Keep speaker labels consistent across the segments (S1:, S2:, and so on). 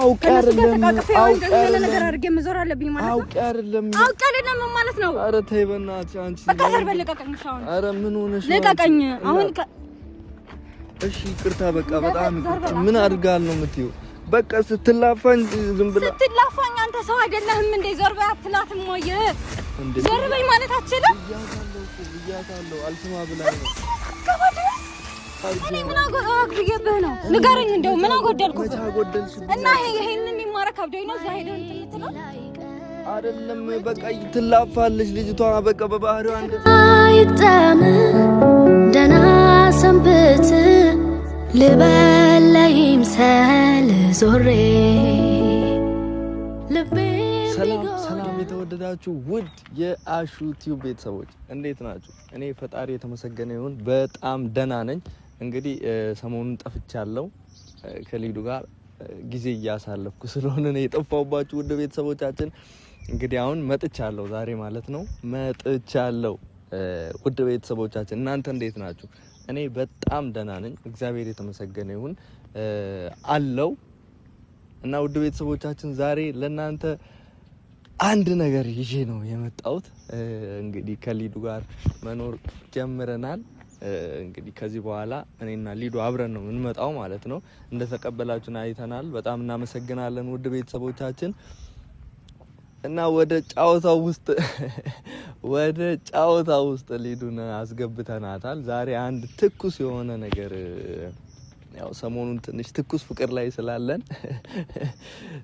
S1: አውቀርለም
S2: ነገር አድርጌ መዞር አለብኝ ማለት ነው። አውቀርለም ማለት ነው።
S1: ኧረ ተይ በእናትሽ አንቺ
S2: በቃ ዘርበለቀቀኝ። ሻውን
S1: ኧረ ምን ሆነሽ ነው?
S2: ለቀቀኝ አሁን።
S1: እሺ ይቅርታ በቃ በጣም ምን አድርጋል ነው የምትይው? በቃ ስትላፋኝ ዝም ብላ
S2: ስትላፋኝ አንተ ሰው አይደለህም እንዴ? ዘርበይ አትላትም ወይ? ዘርበይ ማለት አትችልም?
S1: ብያታለሁ አልስማ ብላ ነው።
S2: እኔ ምን አጎደልኩብህ ነው? ንገረኝ እንደው ምን አጎደልኩብህ? እና ይሄንን ይማረክ አብዶኝ ነው እዛ ሄደው እንትን
S1: አይደለም በቃ ትላፋለች ልጅቷ በቃ በባህሪዋ እንደዛ
S3: አይጣም ደና ሰንብት ልበለይም ሰል ዞሬ ልቤ
S1: ሰላም የተወደዳችሁ ውድ የአሹ ቲዩብ ቤተሰቦች እንዴት ናችሁ? እኔ ፈጣሪ የተመሰገነ ይሁን በጣም ደህና ነኝ። እንግዲህ ሰሞኑን ጠፍቻለሁ ከሊዱ ጋር ጊዜ እያሳለፍኩ ስለሆነ ነው የጠፋሁባችሁ ውድ ቤተሰቦቻችን። እንግዲህ አሁን መጥቻለሁ ዛሬ ማለት ነው መጥቻለሁ ውድ ቤተሰቦቻችን። እናንተ እንዴት ናችሁ? እኔ በጣም ደህና ነኝ እግዚአብሔር የተመሰገነ ይሁን አለው። እና ውድ ቤተሰቦቻችን ዛሬ ለናንተ አንድ ነገር ይዤ ነው የመጣሁት። እንግዲህ ከሊዱ ጋር መኖር ጀምረናል። እንግዲህ ከዚህ በኋላ እኔና ሊዱ አብረን ነው የምንመጣው ማለት ነው። እንደተቀበላችሁን አይተናል። በጣም እናመሰግናለን ውድ ቤተሰቦቻችን። እና ወደ ጫወታው ውስጥ ሊዱን አስገብተናታል። ዛሬ አንድ ትኩስ የሆነ ነገር ያው ሰሞኑን ትንሽ ትኩስ ፍቅር ላይ ስላለን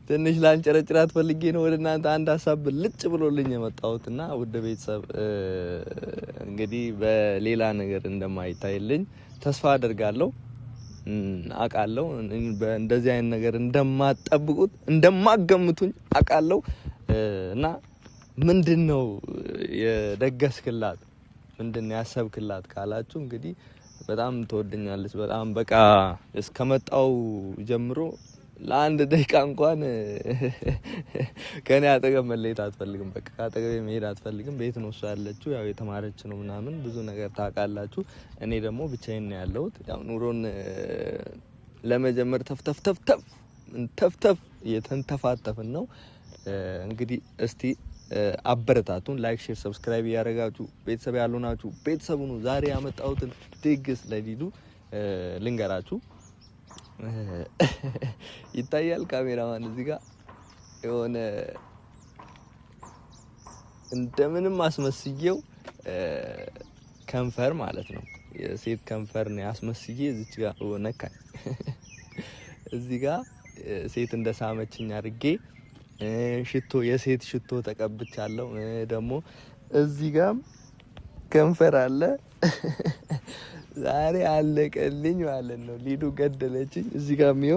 S1: ትንሽ ላንጨረጭራት ፈልጌ ነው ወደ እናንተ አንድ ሀሳብ ልጭ ብሎልኝ የመጣሁትና ውድ ቤተሰብ እንግዲህ በሌላ ነገር እንደማይታይልኝ ተስፋ አደርጋለሁ። አውቃለሁ እንደዚህ አይነት ነገር እንደማትጠብቁት እንደማትገምቱኝ አውቃለሁ። እና ምንድነው የደገስክላት ምንድነው ያሰብክላት ካላችሁ እንግዲህ በጣም ተወደኛለች። በጣም በቃ እስከመጣው ጀምሮ ለአንድ ደቂቃ እንኳን ከኔ አጠገብ መለየት አትፈልግም። በቃ አጠገቤ መሄድ አትፈልግም። ቤት ነው እሷ ያለችው። ያው የተማረች ነው ምናምን ብዙ ነገር ታውቃላችሁ። እኔ ደግሞ ብቻዬን ነው ያለሁት። ያው ኑሮን ለመጀመር ተፍተፍ እየተንተፋተፍን ነው። እንግዲህ እስቲ አበረታቱን። ላይክ፣ ሼር፣ ሰብስክራይብ ያደረጋችሁ ቤተሰብ ያሉናችሁ ቤተሰቡ ነው። ዛሬ ያመጣሁትን ድግስ ለሊዱ ልንገራችሁ። ይታያል ካሜራማን እዚህ ጋር የሆነ እንደምንም አስመስዬው ከንፈር ማለት ነው የሴት ከንፈር ነው ያስመስዬ እዚህ ጋር ነካኝ። እዚህ ጋር ሴት እንደሳመችኝ አድርጌ ሽቶ የሴት ሽቶ ተቀብቻለሁ። ደግሞ እዚህ ጋርም ከንፈር አለ። ዛሬ አለቀልኝ ማለት ነው። ሊዱ ገደለችኝ። እዚህ ጋር ሚዮ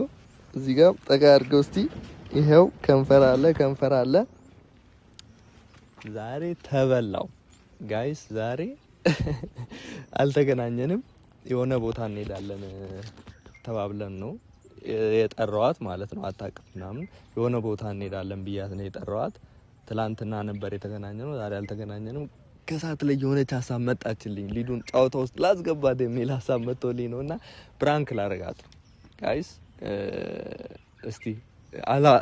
S1: እዚህ ጋር ጠጋ አድርገው እስቲ ይሄው ከንፈር አለ። ዛሬ ተበላው ጋይስ። ዛሬ አልተገናኘንም። የሆነ ቦታ እንሄዳለን ተባብለን ነው የጠራዋት ማለት ነው። አታውቅም ምናምን የሆነ ቦታ እንሄዳለን ብያት ነው የጠራዋት። ትላንትና ነበር የተገናኘነው፣ ዛሬ አልተገናኘንም። ከሳት ላይ የሆነች ሀሳብ መጣችልኝ። ሊዱን ጫወታ ውስጥ ላስገባት የሚል ሀሳብ መጥቶልኝ ነውና ፕራንክ ላደርጋት ጋይስ። እስቲ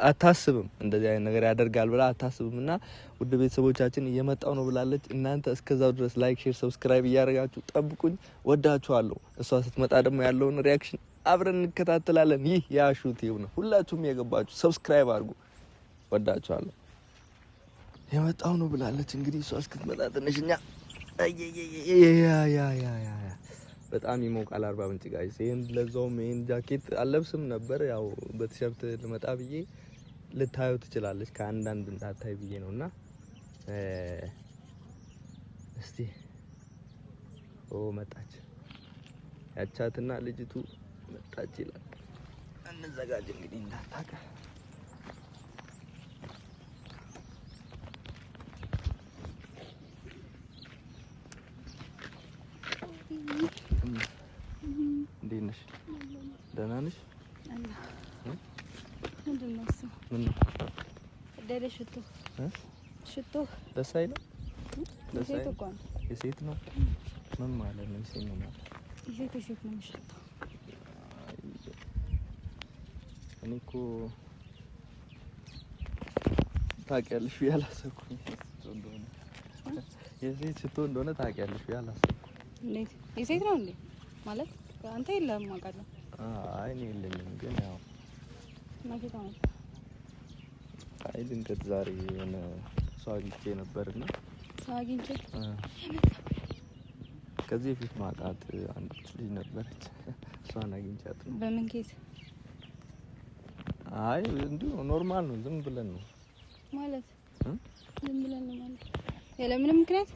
S1: አታስብም እንደዚህ አይነት ነገር ያደርጋል ብላ አታስብምና ውድ ቤተሰቦቻችን እየመጣው ነው ብላለች። እናንተ እስከዛው ድረስ ላይክ፣ ሼር፣ ሰብስክራይብ እያደረጋችሁ ጠብቁኝ። ወዳችኋለሁ። እሷ ስትመጣ ደግሞ ያለውን ሪያክሽን አብረን እንከታተላለን። ይህ የአሹ ቲዩብ ነው። ሁላችሁም የገባችሁ ሰብስክራይብ አድርጉ። ወዳችኋለሁ። የመጣው ነው ብላለች። እንግዲህ እሷ እስክትመጣ ትንሽኛ በጣም ይሞቃል አርባ ምንጭ ጋይስ። ይሄን ለዛውም ይሄን ጃኬት አለብስም ነበር ያው በቲሸርት ልመጣ ብዬ ልታዩ ትችላለች ከአንዳንድ እንዳታይ ብዬ ነውና እስቲ መጣች ያቻትና ልጅቱ መጣች ይላል። እንዘጋጅ እንግዲህ እንዳታቀ እንዴት ነሽ? ደህና ነሽ? ምንድን ነው እሱ? ሽቶ ደስ አይልም? የሴት ነው። ምን ማለት ነው? የሴት ነው ማለት የሴት ነው የሚሸተው። እኔ እኮ ታውቂያለሽ ያላሰብኩኝ የሴት ስትሆን እንደሆነ ታውቂያለሽ ያላሰብኩኝ።
S2: እንዴት የሴት ነው እንዴ ማለት አንተ የለም አውቃለሁ።
S1: አይ እኔ የለኝም ግን ያው
S2: ማኪታ ነው።
S1: አይ ድንገት ዛሬ የሆነ ሰው አግኝቼ ነበርና
S2: ሰው አግኝቼ
S1: ከዚህ በፊት ማውቃት አንድ ልጅ ነበረች። እሷን አግኝቻት
S2: በምን ኬስ?
S1: አይ እንዲሁ ኖርማል ነው ዝም ብለን ነው
S2: ማለት ዝም ብለን ነው ማለት ያለ ምንም ምክንያት?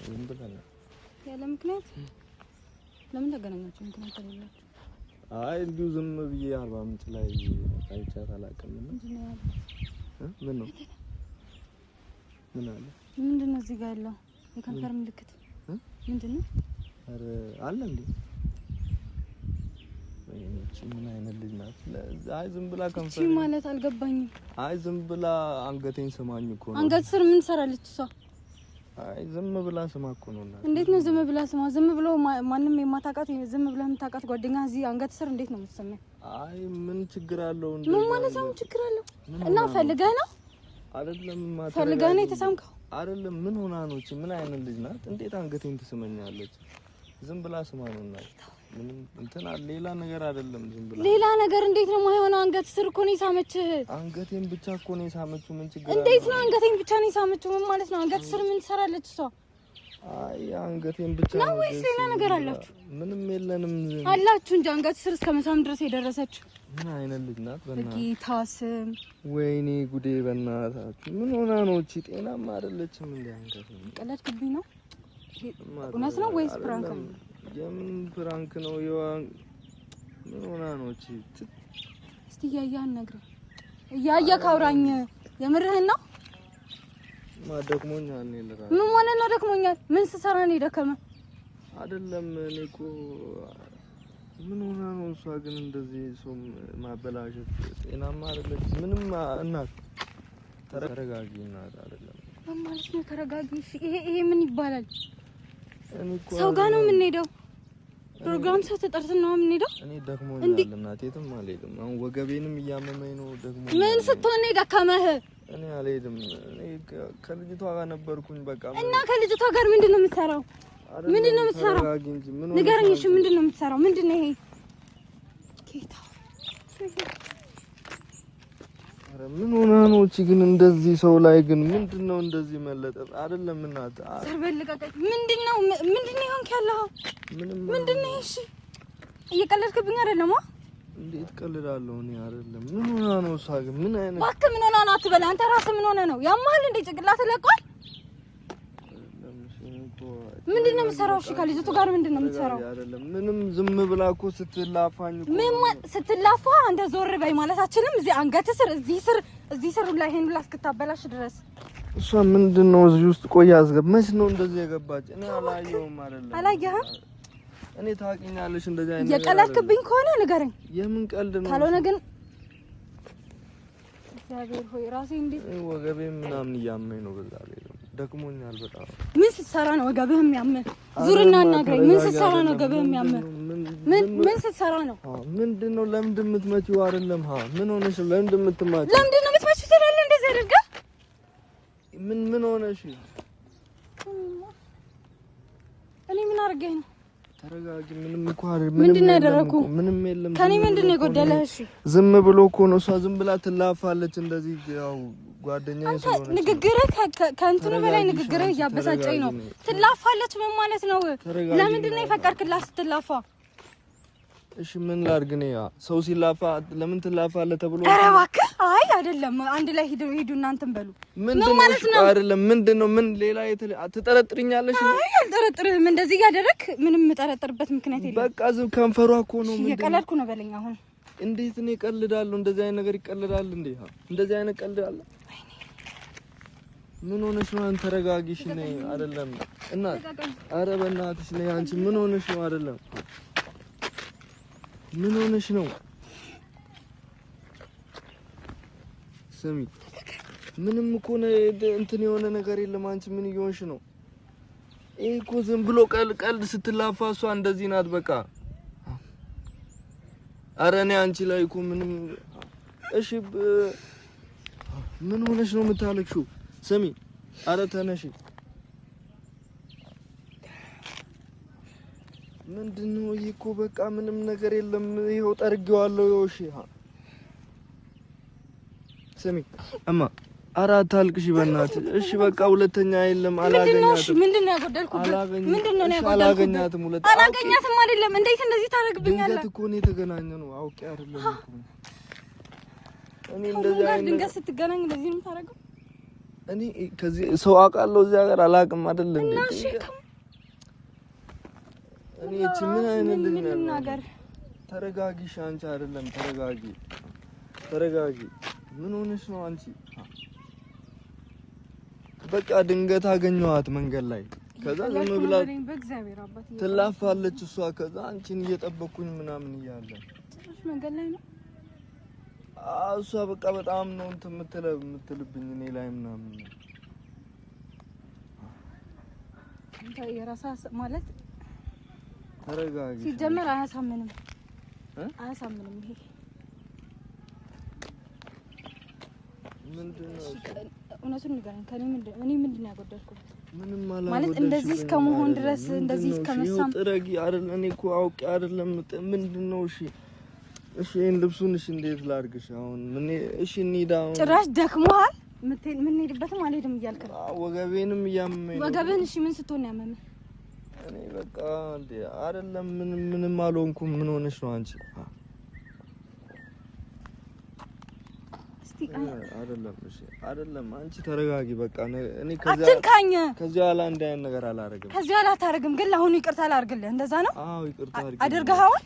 S1: ዝም ብለን ነው
S2: ያለ ምክንያት። ለምን ተገናኛችሁ? ምክንያት አላችሁ?
S1: አይ እንዲሁ ዝም ብዬ አርባ ምንጭ ላይ አይቻት አላውቅም። ምን ነው ምን አለ?
S2: ምንድነው እዚህ ጋር ያለው የከንፈር ምልክት ምንድነው?
S1: አረ አለ እንዴ? እቺ ምን አይነት ልጅ ናት? አይ ዝም ብላ ከንፈር
S2: እቺ ማለት አልገባኝም።
S1: አይ ዝም ብላ አንገቴን ስማኝ እኮ ነው።
S2: አንገት ስር ምን ሰራለች እሷ?
S1: አይ ዝም ብላ ስማ እኮ ነው።
S2: እንዴት ነው ዝም ብላ ስማ? ዝም ብሎ ማንም የማታውቃት ዝም ብላ የምታውቃት ጓደኛ እዚህ አንገት ስር እንዴት ነው የምትሰማው?
S1: አይ ምን ችግር አለው እንዴ?
S2: ምን ማለት ነው ችግር አለው? እና ፈልገህ ነው?
S1: አይደለም ማታ
S2: ፈልገህ ነው የተሳምከው?
S1: አይደለም ምን ሆና ነው? እቺ ምን አይነት ልጅ ናት? እንዴት አንገቴን ትስመኛለች? ዝም ብላ ስማ ነው እና ምንም እንትና ሌላ ነገር አይደለም። ዝም ብላ
S2: ሌላ ነገር እንዴት ነው የማይሆነው? አንገት ስር እኮ ነው የሳመችህ።
S1: አንገቴን ብቻ እኮ ነው የሳመችው። ምን ችግር
S2: እንዴት ነው አንገቴን ብቻ ነው የሳመችው? ምን ማለት ነው? አንገት ስር ምን ትሰራለች እሷ?
S1: አይ አንገቴን ብቻ
S2: ነው ወይስ ሌላ ነገር አላችሁ?
S1: ምንም የለንም
S2: አላችሁ እንጂ አንገት ስር እስከ መሳም ድረስ የደረሰችው
S1: ምን አይነት ልጅ ናት?
S2: በጌታ ስም
S1: ወይኔ ጉዴ! በእናታችሁ ምን ሆና ነው እቺ? ጤናማ አይደለችም እንዴ? አንገቴን
S2: ቀለድክብኝ ነው? እውነት ነው ወይስ ፕራንክ ነው?
S1: የምን ፕራንክ ነው? ይዋን ምን ሆና ነው እቺ?
S2: እስቲ ያያን ነገር እያየህ አውራኝ። የምርህን ነው?
S1: ማደክሞኛል ነው ለራ
S2: ምን ማለት ነው ደክሞኛል? ምን ስሰራ ነው የደከመ?
S1: አይደለም እኔ እኮ ምን ሆና ነው እሷ ግን እንደዚህ ሰው ማበላሸት ጤናማ አይደለች። ምንም እናት ተረጋጊ እናት አይደለም
S2: ማለት ነው። ተረጋጊ። ይሄ ምን ይባላል?
S1: እኔ እኮ
S2: ሰው ጋር ነው የምንሄደው። ፕሮግራም ሰው ተጠርተን ነው የምንሄደው።
S1: እኔ ደክሞኛል እናት የትም አልሄድም። አሁን ወገቤንም እያመመኝ ነው ደግሞ።
S2: ምን ስትሆን ደከመህ?
S1: እኔ አልሄድም። እኔ ከልጅቷ ጋር ነበርኩኝ በቃ።
S2: እና ከልጅቷ ጋር ምንድነው የምትሰራው? ምንድነው የምትሰራው? ንገረኝ እሺ፣ ምንድነው የምትሰራው? ምንድነው ይሄ? ጌታ
S1: አረ ምን ሆና ነው እቺ ግን እንደዚህ ሰው ላይ ግን ምንድነው እንደዚህ መለጠጥ? አይደለም እናት
S2: ሰርበልቀቀኝ። ምንድነው ይሆንክ ያለው? ምንድነው? እሺ እየቀለድክብኝ አይደለም?
S1: እንዴት ቀልዳለሁ እኔ? አይደለም ምን ሆና ነው እሷ ግን? ምን አይነት
S2: እባክህ ምን ሆና ነው አትበል። አንተ ራስህ ምን ሆነ ነው? ያማል እንዴ? ጭንቅላት ለቋል? ምንድነው የምትሰራው? እሺ ከልጅቱ ጋር ምንድነው የምትሰራው?
S1: አይደለም ምንም ዝም ብላ እኮ ስትላፋኝ እኮ
S2: ምን ስትላፋ አንተ ዞር በይ ማለት አችልም። እዚህ አንገት ስር እዚህ ስር ላይ ይሄን ብላ እስክታበላሽ ድረስ
S1: እሷ ምንድነው እዚህ ውስጥ ቆያ አስገባች ነው እንደዚህ የገባች? እኔ አላየሁም። አይደለም
S2: አላየህም?
S1: እኔ ታውቂኛለሽ እንደዚህ አይነት
S2: የቀለድክብኝ ከሆነ ንገረኝ።
S1: የምን ቀልድ ነው?
S2: ካልሆነ ግን እግዚአብሔር ሆይ ራሴ እንዴት
S1: ወገቤ ምናምን እያመኝ ነው። በዛ ላይ ደክሞኛል በጣም።
S2: ምን ስትሰራ ነው ወገብህ የሚያምህ? ዙርና አናግረኝ። ምን ስትሰራ ነው ወገብህ የሚያምህ? ምን ስትሰራ ነው?
S1: ምንድነው? ለምንድን የምትመጪው? አይደለም ምን ሆነሽ? ለምንድን የምትመጪው?
S2: ለምንድን ነው የምትመጪው? ትላለህ እንደዚህ አድርገህ
S1: ምን ሆነሽ?
S2: እኔ ምን አድርገኝ ነው?
S1: ተረጋጊ። ምንም እኮ አይደለም።
S2: ምንድነው ያደረኩ?
S1: ምንም የለም።
S2: ከኔ ምንድነው የጎደለህ? እሺ
S1: ዝም ብሎ እኮ ነው። እሷ ዝም ብላ ትላፋለች እንደዚህ። ያው ጓደኛዬ ስለሆነች
S2: ንግግርህ ከእንትኑ በላይ ንግግርህ እያበሳጨኝ ነው። ትላፋለች ምን ማለት ነው? ለምንድን ነው የፈቀድክላት ስትላፋ?
S1: እሺ ምን ላድርግ ነው? ያ ሰው ሲላፋ ለምን ትላፋለህ ተብሎ?
S2: ኧረ እባክህ አይ አይደለም። አንድ ላይ ሂዱ እናንተም በሉ።
S1: ምን ማለት ነው? አይደለም ምንድነው? ምን ሌላ ትጠረጥሪኛለሽ?
S2: አይ አልጠረጥርህም። እንደዚህ እያደረክ ምንም የምጠረጥርበት ምክንያት የለም።
S1: በቃ ዝም ከንፈሯ እኮ ነው።
S2: ምን እየቀለድኩ ነው በለኝ። አሁን
S1: እንዴት ነው እቀልዳለሁ? እንደዚህ አይነት ነገር ይቀልዳል እንዴ? እንደዚህ አይነት ቀልድ አለ? ምን ሆነሽ ነው? አንተ ተረጋጊሽ ነኝ። አይደለም እናት፣ ኧረ በእናትሽ ነኝ። አንቺ ምን ሆነሽ ነው? አይደለም ምን ሆነሽ ነው? ስሚ ምንም እኮ እንትን የሆነ ነገር የለም። አንቺ ምን እየሆንሽ ነው? ይሄ እኮ ዝም ብሎ ቀልድ ስትላፋ እሷ እንደዚህ ናት በቃ። ኧረ እኔ አንቺ ላይ እኮ ምንም እሺ ምን ሆነሽ ነው የምታለቅሽው? ስሚ አረ ተነሺ። ምንድነው ይኮ በቃ ምንም ነገር የለም። ይሄው ጠርጌዋለሁ። እሺ ስሚ እማ አረ አታልቅሽ በእናትህ። እሺ በቃ ሁለተኛ የለም። አላገኛትም።
S2: ምንድነው ያጎደልኩት? ምንድነው ያጎደልኩት?
S1: አላገኛትም።
S2: አላገኛትም አይደለም። እንዴት እንደዚህ ታረግብኛለህ?
S1: ድንገት እኮ ነው የተገናኘነው። አውቄ አይደለም እኮ እኔ እንደዚህ አይነት
S2: ድንገት ስትገናኝ እንደዚህ ነው የምታረገው?
S1: እኔ ከዚህ ሰው አውቃለሁ እዚህ ሀገር አላውቅም አይደለም እንዴ? እኔ እቺ ምን አይነት ልጅ ነኝ? ተረጋጊሽ አንቺ። አይደለም ተረጋጊ። ምን ሆነሽ ነው አንቺ? በቃ ድንገት አገኘኋት መንገድ ላይ። ከዛ ዝም ብላ ትላፋለች እሷ። ከዛ አንቺን እየጠበኩኝ ምናምን እያለ
S2: መንገድ ላይ ነው
S1: እሷ በቃ በጣም ነው እንትን የምትልብኝ እኔ ላይ ምናምን።
S2: አንተ የራስህ ማለት
S1: ተረጋጊ።
S2: ሲጀመር አያሳምንም። ይሄ
S1: ምንድነው?
S2: እውነቱን ንገረኝ። እኔ ምንድነው ያጎደልኩት?
S1: ምንም አላጎደልሽም።
S2: ማለት እንደዚህ እስከመሆን ድረስ እንደዚህ እስከመሳም
S1: ጥረጊ አይደል? እኔ እኮ አውቄ አይደለም። ምንድነው? እሺ ይሄን ልብሱን እንዴት ላድርግሽ አሁን? እሺ እንሂድ አሁን።
S2: ጭራሽ ደክሞሃል። ምን ሄድበትም አልሄድም እያልክ ነው።
S1: ወገቤንም እያመመኝ ነው።
S2: ወገብህን እሺ ምን ስትሆን ያመመህ?
S1: እኔ በቃ አይደለም ምንም አልሆንኩም። ምን ሆነሽ ነው አንቺ? አይደለም አንቺ ተረጋጊ። በቃ እኔ
S2: አትንካኝ።
S1: ከዚህ በኋላ እንደ አይነት ነገር አላረግም።
S2: ከዚህ በኋላ አታረግም። ግን ለአሁኑ ይቅርታ ላድርግልህ። እንደዛ ነው?
S1: አዎ ይቅርታ
S2: አድርገኸዋል።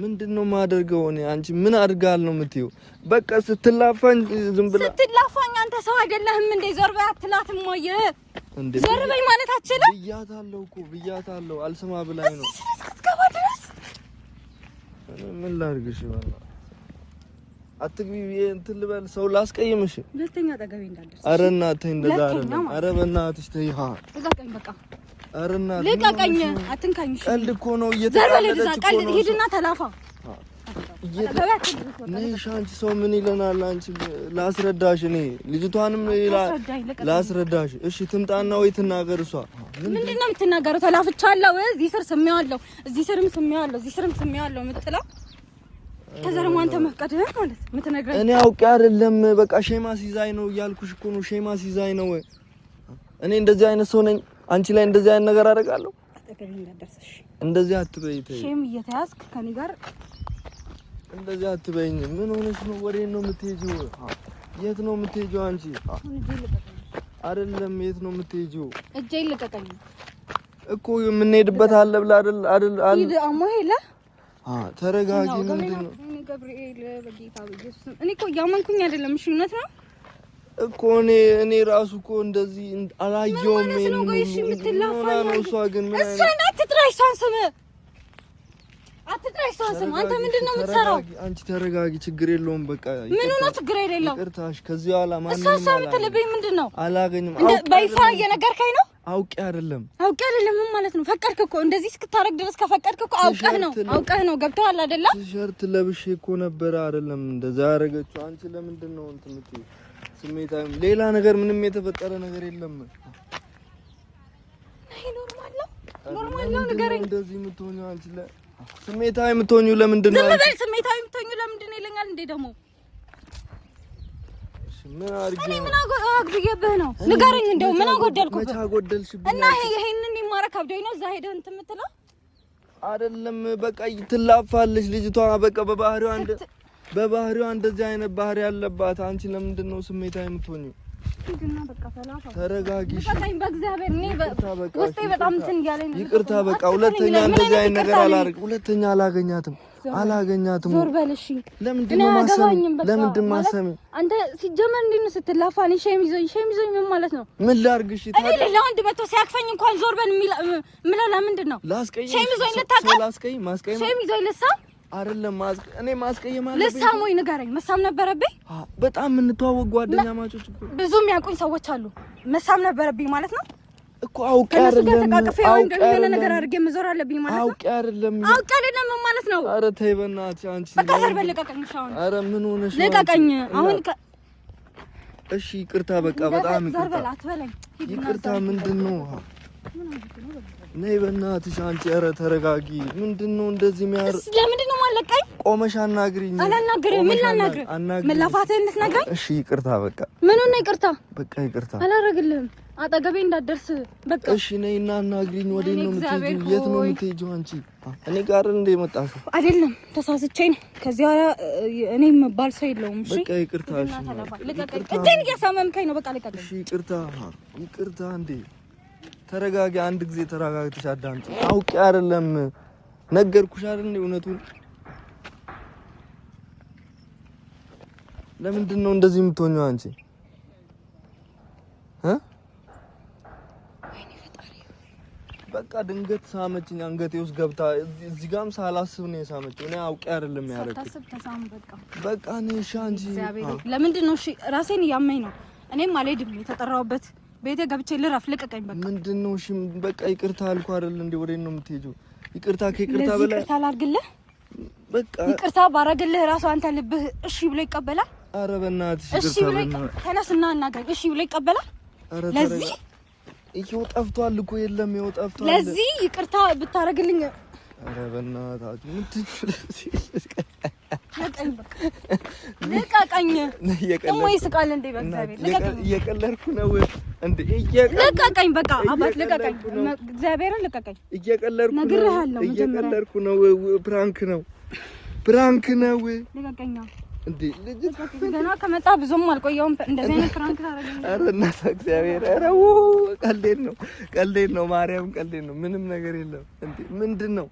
S1: ምንድነው ማደርገው? እኔ አንቺ ምን አድርጋል ነው የምትይው? በቃ ስትላፋኝ ዝም ብላ
S2: ስትላፋኝ አንተ ሰው አይደለህም እንዴ? ዞር በይ አትላትም ወይ? ዞር በይ ማለት አትችልም? ብያታለሁ። አልሰማ ብላኝ ነው። እስከባ ድረስ
S1: ምን ላድርግሽ? በላ አትግቢ እንትን ልበል ሰው ላስቀይምሽ።
S2: ሁለተኛ አጠገቤ እንዳትደርስ።
S1: ኧረ እናትህ እንደዛ አይደለም። ኧረ በእናትሽ ተይ።
S2: ልቀቀኝ በቃ።
S1: ኧረ እናትህ
S2: ልቀቀኝ። አትንካኝ።
S1: ቀልድ እኮ ነው እየተቀለደች እኮ ነው።
S2: ሂድና ተላፋ።
S1: ነሽ አንቺ ሰው ምን ይለናል? አንቺ ላስረዳሽ። እኔ ልጅቷንም ላስረዳሽ። እሺ ትምጣና ወይ ትናገር። እሷ
S2: ምንድነው የምትናገረው? ተላፍቻለሁ። እዚህ ስር ስሜዋለሁ፣ እዚህ ስርም ስሜዋለሁ የምትለው ከዛ ደግሞ አንተ መፍቀድህ ማለት የምትነግረኝ
S1: እኔ አውቄ አይደለም። በቃ ሼማ ሲዛይ ነው እያልኩሽ እኮ ነው። ሼማ ሲዛይ ነው። እኔ እንደዚህ አይነት ሰው ነኝ? አንቺ ላይ እንደዚህ አይነት ነገር አደርጋለሁ?
S2: አጠገቤ እንዳትደርስ።
S1: እንደዚህ አትበይ።
S2: ሼም እየተያዝክ ከኔ ጋር
S1: እንደዚህ አትበይኝ። ምን ሆነሽ ነው? ወዴት ነው የምትሄጂው? የት ነው የምትሄጂው አንቺ? አይደለም የት ነው የምትሄጂው?
S2: እጄን ልቀቀኝ
S1: እኮ የምንሄድበት አለ ብላ አይደል?
S2: ሂድ አሞሄለ
S1: ተረጋጊ። ምንድነው?
S2: ገብርኤል በጌታ በኢየሱስ እኔ እኮ ያመንኩኝ አይደለም። እሺ እውነት ነው
S1: እኮ እኔ ራሱ እኮ እንደዚህ አላየሁም። ምን ነው እሺ የምትላፋኝ? እሷ ግን ምን አይነት
S2: እሷን አትጥራሽ። እሷን ስም አንተ ምንድነው የምትሰራው?
S1: አንቺ ተረጋጊ። ችግር የለውም በቃ።
S2: ምን ነው ችግር የሌለው?
S1: ይቅርታሽ። ከዚህ በኋላ ማንንም
S2: እሷ የምትልብኝ ምንድነው?
S1: አላገኝም።
S2: በይፋ እየነገርከኝ ነው?
S1: አውቄ አይደለም
S2: ምን ማለት ነው? ፈቀድክ እኮ እንደዚህ እስክታረግ ድረስ ከፈቀድክ እኮ አውቀህ ነው። ገብቶሃል አይደለ?
S1: ቲሸርት ለብሼ እኮ ነበር አይደለም እንደዛ ያደረገችው። አንቺ ለምንድን ነው እንትን የምትይው? ስሜታዊ ሌላ ነገር ምንም የተፈጠረ ነገር የለም።
S2: አይ ኖርማል ነው ንገረኝ።
S1: እንደዚህ የምትሆኚው አንቺ ስሜታዊ የምትሆኚው ለምንድን ነው?
S2: ዝም በል። ስሜታዊ የምትሆኚው ለምንድን ነው ይለኛል እንዴ ደግሞ?
S1: ምን አድርጌ
S2: እኔ ምን አጎደልኩብህ ነው? ንገረኝ። እንደው ምን አጎደልኩብህ?
S1: መቼ አጎደልሽብኝ?
S2: እና ይሄንን ይማረክ አብዶኝ ነው እዛ ሄደህ እንትን የምትለው
S1: አይደለም። በቃ ትላፋለች ልጅቷ። በቃ በባህሪዋ እንደዚህ አይነት ባህሪ ያለባት። አንቺ ለምንድን ነው ስሜታዊ የምትሆኚው?
S2: ሂድና በቃ ተላፋ።
S1: ተረጋጊ።
S2: በእግዚአብሔር እኔ ውስጤ በጣም እንትን እያለኝ ነው።
S1: ይቅርታ በቃ። ሁለተኛ እንደዚህ አይነት ነገር አላደርግም። ሁለተኛ አላገኛትም።
S2: ዞር በል እሺ።
S1: ለምንድን ነው ማሰሚ?
S2: አንተ ሲጀመር እንዴት ነው ስትላፋ? እኔ ሼም ይዞኝ ምን ማለት ነው?
S1: ምን ላድርግሽ?
S2: እኔ ሌላ ወንድ መጥቶ ሲያክፈኝ እንኳን ዞር በል የምለው ለምንድን ነው? ሼም ይዞኝ ልታውቃ? ሼም ይዞኝ ልሳ
S1: አይደለም እኔ ማስቀየም አለብኝ።
S2: ልሳም ወይ ንገረኝ። መሳም ነበረብኝ?
S1: በጣም የምንተዋወቅ ጓደኛ ማቾች
S2: ብዙ የሚያውቁኝ ሰዎች አሉ። መሳም ነበረብኝ ማለት ነው
S1: እኮ። አውቄ አይደለም
S2: ነገር አድርጌ መዞር አለብኝ ማለት ነው።
S1: አውቄ አይደለም
S2: ማለት ነው።
S1: ኧረ ተይ በእናትሽ አንቺ።
S2: በቃ ዘር በልቀቀኝ። ሻውን
S1: ኧረ ምን ሆነሽ ነው?
S2: ልቀቀኝ አሁን።
S1: እሺ ይቅርታ በቃ በጣም ይቅርታ። ምንድነው? ነይ በእናትሽ አንቺ። ኧረ ተረጋጊ። ምንድነው እንደዚህ የሚያር?
S2: ለምንድን ነው የማለቀኝ?
S1: ቆመሽ አናግሪኝ።
S2: አላናግርም። ምን ላናግር? ምን ላፋትህን ልትነግረኝ?
S1: እሺ ይቅርታ በቃ።
S2: ምኑን ነው ይቅርታ?
S1: በቃ ይቅርታ።
S2: አላረግልህም። አጠገቤ እንዳትደርስ በቃ።
S1: እሺ ነይና አናግሪኝ። ወዴት ነው የምትሄጂው? የት ነው የምትሄጂው አንቺ? እኔ ጋር እንደ መጣሽው
S2: አይደለም፣ ተሳስቼ ነው። ከዚህ በኋላ እኔ የምባል ሰው የለውም። እሺ
S1: በቃ ይቅርታ። እሺ
S2: ልቀቀኝ። እጄን እያሳመምከኝ ነው። በቃ ልቀቀኝ።
S1: እሺ ይቅርታ። ይቅርታ። እንዴ ተረጋጊ። አንድ ጊዜ ተረጋግተሽ አዳምጪ። አውቄ አይደለም ነገርኩሽ አይደል? እንዴ እውነቱን ለምንድን ነው እንደዚህ የምትሆኚው አንቺ? በቃ ድንገት ሳመችኝ፣ አንገቴ ውስጥ ገብታ እዚህ ጋርም ሳላስብ ነው የሳመችኝ። እኔ አውቄ አይደለም ያደረኩት።
S2: ሳታስብ ተሳም።
S1: በቃ እኔ እሺ አንቺ
S2: ለምንድን ነው? እሺ ራሴን እያመኝ ነው። እኔም አልሄድም። የተጠራሁበት ቤቴ ገብቼ ልረፍ። ልቀቀኝ በቃ። ምንድን ነው? እሺ በቃ ይቅርታ አልኩ አይደል እንዴ? ወዴት ነው የምትሄጂው? ይቅርታ ከይቅርታ በላይ ይቅርታ ላድርግልህ? በቃ ይቅርታ ባረግልህ ራሱ አንተ ልብህ እሺ ብሎ ይቀበላል? ኧረ በእናትሽ እሺ ብሎ ተነስና እናገኝ። እሺ ብሎ ይቀበላል? ለዚህ ይሄው ጠፍቷል እኮ የለም፣ ይሄው ጠፍቷል። ለዚህ ይቅርታ ብታረግልኝ። ኧረ በእናታችሁ ልቀቀኝ። ደግሞ ይስቃል እንዴ? በእግዚአብሔር ልቀቀኝ። እየቀለድኩ ነው እንዴ? ልቀቀኝ በቃ አባት ልቀቀኝ። እግዚአብሔርን ልቀቀኝ። እየቀለድኩ ነው፣ ነግሬሃለሁ። እየቀለድኩ ነው። ፕራንክ ነው፣ ፕራንክ ነው። ልቀቀኝ እንዴ ልጅ ገና ከመጣ ብዙም አልቆየውም። እንደዚህ አይነት ፍራንክ ታረጋለህ? ኧረ እናት እግዚአብሔር፣ ኧረ ቀልዴን ነው፣ ማርያም ቀልዴን ነው። ምንም ነገር የለም እንዴ። ምንድነው?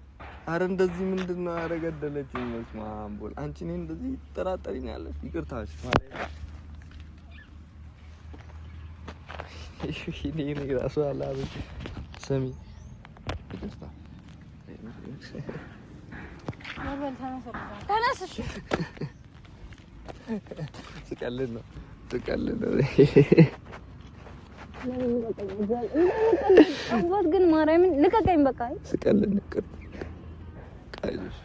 S2: ኧረ እንደዚህ ምንድነው? ኧረ ገደለችኝ። መስማ አምቦል አንቺ ነኝ እንደዚህ ትጠራጠሪኛለሽ? ይቅርታሽ ማለት እኔ ራሱ አላበ ሰሚ ይቅርታ ተነስ። እሺ ስቀልድ ነው። አባት ግን ማርያምን ልቀቀኝ በቃ። ስቀልድ ነው። ቃይሽ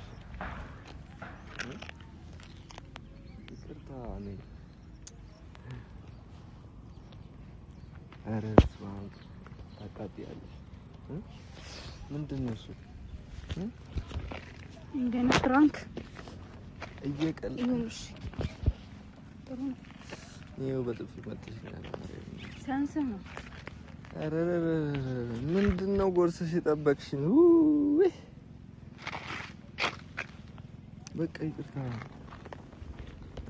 S2: ይቅርታ ነኝ። ኧረ ስማም ታቃጥያለሽ። ምንድን ነው እሱ? እንደነ ፍራንክ እየቀለድሽ ይኸው በጥፊ መጥተሽኛል። ሳንስ ነው። ኧረ ምንድን ነው ጎርሰሽ የጠበቅሽኝ? በቃ ይቅርታ።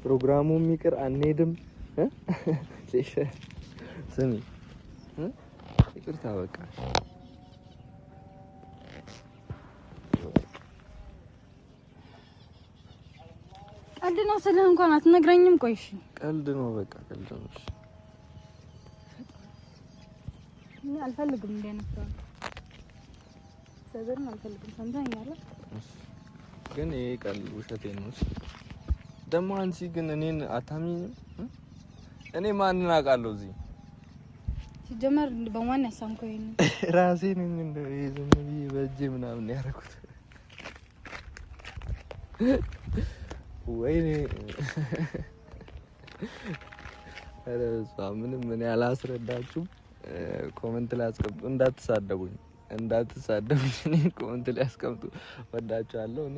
S2: ፕሮግራሙም ይቅር፣ አንሄድም። ስሚ ይቅርታ በቃ ቀልድ ነው ስልህ እንኳን አትነግረኝም? ቆይ እሺ ቀልድ ነው በቃ ቀልድ ነው። እሺ እኔ አልፈልግም እንደ ነበር ሰበርን አልፈልግም። ሰምተኸኛል? ግን ይሄ ቀልድ ውሸቴን ነው። ደግሞ አንቺ ግን እኔን አታምኚኝም? እኔ ማንን አውቃለሁ እዚህ ሲጀመር በማን ያሳምከው? ይሄን ራሴ ነኝ እንደ ዝም ብዬ በእጄ ምናምን ያደረኩት። ወይኔ ኧረ እሷ ምንም እኔ አላስረዳችሁም። ኮሜንት ላይ አስቀምጡ። እንዳትሳደቡኝ እኔ ኮሜንት ላይ አስቀምጡ። ወዳችኋለሁ። እኔ